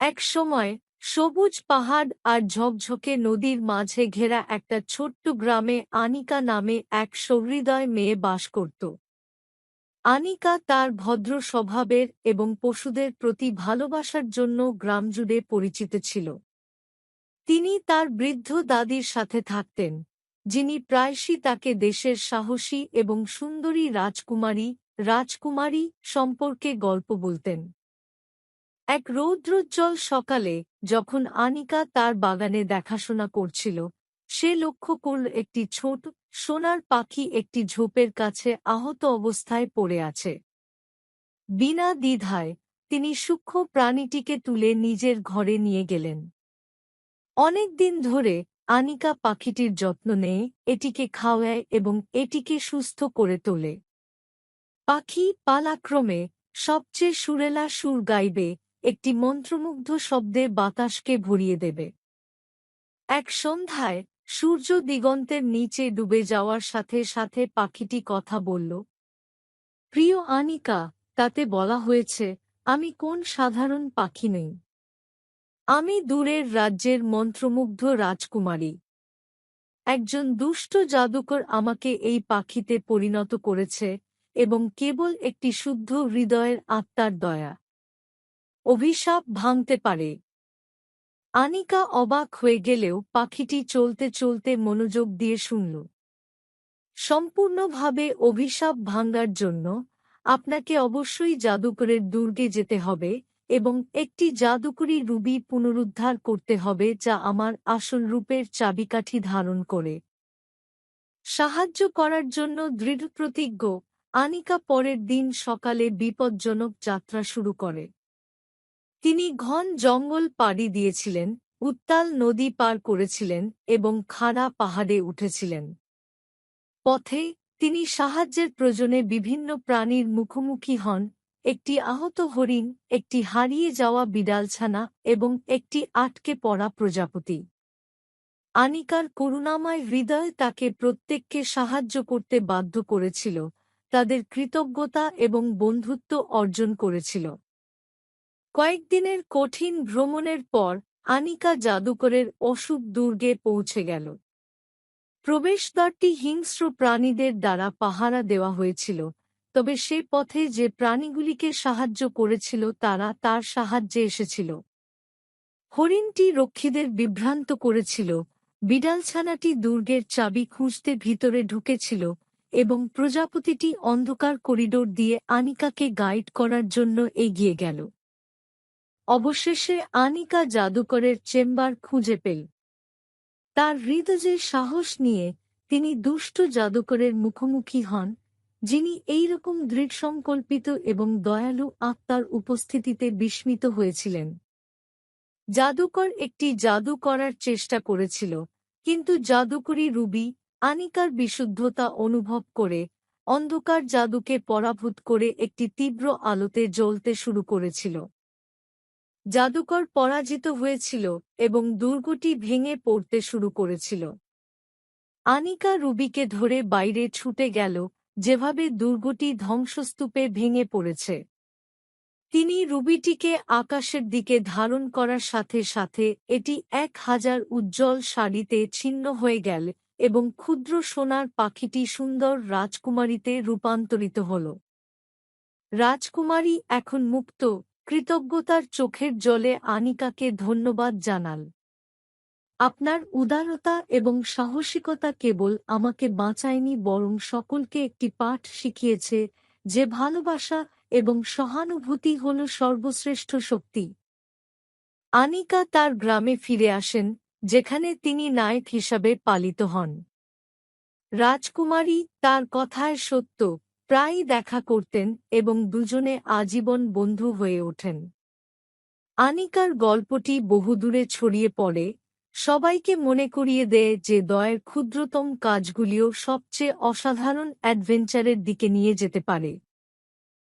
এক সময় সবুজ পাহাড় আর ঝকঝকে নদীর মাঝে ঘেরা একটা ছোট্ট গ্রামে আনিকা নামে এক সহৃদয় মেয়ে বাস করত। আনিকা তার ভদ্র স্বভাবের এবং পশুদের প্রতি ভালোবাসার জন্য গ্রামজুড়ে পরিচিত ছিল। তিনি তার বৃদ্ধ দাদির সাথে থাকতেন, যিনি প্রায়শই তাকে দেশের সাহসী এবং সুন্দরী রাজকুমারী সম্পর্কে গল্প বলতেন। এক রৌদ্রোজ্জ্বল সকালে যখন আনিকা তার বাগানে দেখাশোনা করছিল, সে লক্ষ্য করল একটি ছোট সোনার পাখি একটি ঝোপের কাছে আহত অবস্থায় পড়ে আছে। বিনা দ্বিধায় তিনি সূক্ষ্ম প্রাণীটিকে তুলে নিজের ঘরে নিয়ে গেলেন। অনেক দিন ধরে আনিকা পাখিটির যত্ন নেয়, এটিকে খাওয়ায় এবং এটিকে সুস্থ করে তোলে। পাখি পালাক্রমে সবচেয়ে সুরেলা সুর গাইবে, একটি মন্ত্রমুগ্ধ শব্দে বাতাসকে ভরিয়ে দেবে। এক সন্ধ্যায় সূর্য দিগন্তের নিচে ডুবে যাওয়ার সাথে সাথে পাখিটি কথা বলল। প্রিয় আনিকা, তাতে বলা হয়েছে আমি কোন সাধারণ পাখি নই। আমি দূরের রাজ্যের মন্ত্রমুগ্ধ রাজকুমারী। একজন দুষ্ট জাদুকর আমাকে এই পাখিতে পরিণত করেছে এবং কেবল একটি শুদ্ধ হৃদয়ের আত্মার দয়া অভিশাপ ভাঙতে পারে। আনিকা অবাক হয়ে গেলেও পাখিটি চলতে চলতে মনোযোগ দিয়ে শুনল। সম্পূর্ণভাবে অভিশাপ ভাঙার জন্য আপনাকে অবশ্যই জাদুকরের দুর্গে যেতে হবে এবং একটি জাদুকরী রুবি পুনরুদ্ধার করতে হবে যা আমার আসল রূপের চাবিকাঠি ধারণ করে। সাহায্য করার জন্য দৃঢ়প্রতিজ্ঞ, আনিকা পরের দিন সকালে বিপজ্জনক যাত্রা শুরু করে। তিনি ঘন জঙ্গল পাড়ি দিয়েছিলেন, উত্তাল নদী পার করেছিলেন এবং খাড়া পাহাড়ে উঠেছিলেন। পথে তিনি সাহায্যের প্রয়োজনে বিভিন্ন প্রাণীর মুখোমুখি হন, একটি আহত হরিণ, একটি হারিয়ে যাওয়া বিড়ালছানা এবং একটি আটকে পড়া প্রজাপতি। আনিকার করুণাময় হৃদয় তাকে প্রত্যেককে সাহায্য করতে বাধ্য করেছিল, তাদের কৃতজ্ঞতা এবং বন্ধুত্ব অর্জন করেছিল। কয়েকদিনের কঠিন ভ্রমণের পর আনিকা জাদুকরের অশুভ দুর্গে পৌঁছে গেল। প্রবেশদ্বারটি হিংস্র প্রাণীদের দ্বারা পাহারা দেওয়া হয়েছিল, তবে সে পথে যে প্রাণীগুলিকে সাহায্য করেছিল তারা তার সাহায্যে এসেছিল। হরিণটি রক্ষীদের বিভ্রান্ত করেছিল, বিড়ালছানাটি দুর্গের চাবি খুঁজতে ভিতরে ঢুকেছিল এবং প্রজাপতিটি অন্ধকার করিডোর দিয়ে আনিকাকে গাইড করার জন্য এগিয়ে গেল। অবশেষে আনিকা জাদুকরের চেম্বার খুঁজে পেল। তার হৃদয়ে সাহস নিয়ে তিনি দুষ্ট জাদুকরের মুখোমুখি হন, যিনি এইরকম দৃঢ়সংকল্পিত এবং দয়ালু আত্মার উপস্থিতিতে বিস্মিত হয়েছিলেন। জাদুকর একটি জাদু করার চেষ্টা করেছিল, কিন্তু জাদুকরী রুবি আনিকার বিশুদ্ধতা অনুভব করে অন্ধকার জাদুকে পরাভূত করে একটি তীব্র আলোতে জ্বলতে শুরু করেছিল। জাদুকর পরাজিত হয়েছিল এবং দুর্গটি ভেঙে পড়তে শুরু করেছিল। আনিকা রুবিকে ধরে বাইরে ছুটে গেল, যেভাবে দুর্গটি ধ্বংসস্তূপে ভেঙে পড়েছে। তিনি রুবিটিকে আকাশের দিকে ধারণ করার সাথে সাথে এটি 1000 উজ্জ্বল শাড়িতে ছিন্ন হয়ে গেল এবং ক্ষুদ্র সোনার পাখিটি সুন্দর রাজকুমারীতে রূপান্তরিত হল। রাজকুমারী এখন মুক্ত, কৃতজ্ঞতার চোখের জলে আনিকাকে ধন্যবাদ জানাল। আপনার উদারতা এবং সাহসিকতা কেবল আমাকে বাঁচায়নি বরং সকলকে একটি পাঠ শিখিয়েছে যে ভালোবাসা এবং সহানুভূতি হল সর্বশ্রেষ্ঠ শক্তি। আনিকা তার গ্রামে ফিরে আসেন, যেখানে তিনি নায়ক হিসাবে পালিত হন। রাজকুমারী তার কথায় সত্য প্রায়ই দেখা করতেন এবং দুজনে আজীবন বন্ধু হয়ে ওঠেন। আনিকার গল্পটি বহুদূরে ছড়িয়ে পড়ে, সবাইকে মনে করিয়ে দেয় যে দয়ের ক্ষুদ্রতম কাজগুলিও সবচেয়ে অসাধারণ অ্যাডভেঞ্চারের দিকে নিয়ে যেতে পারে।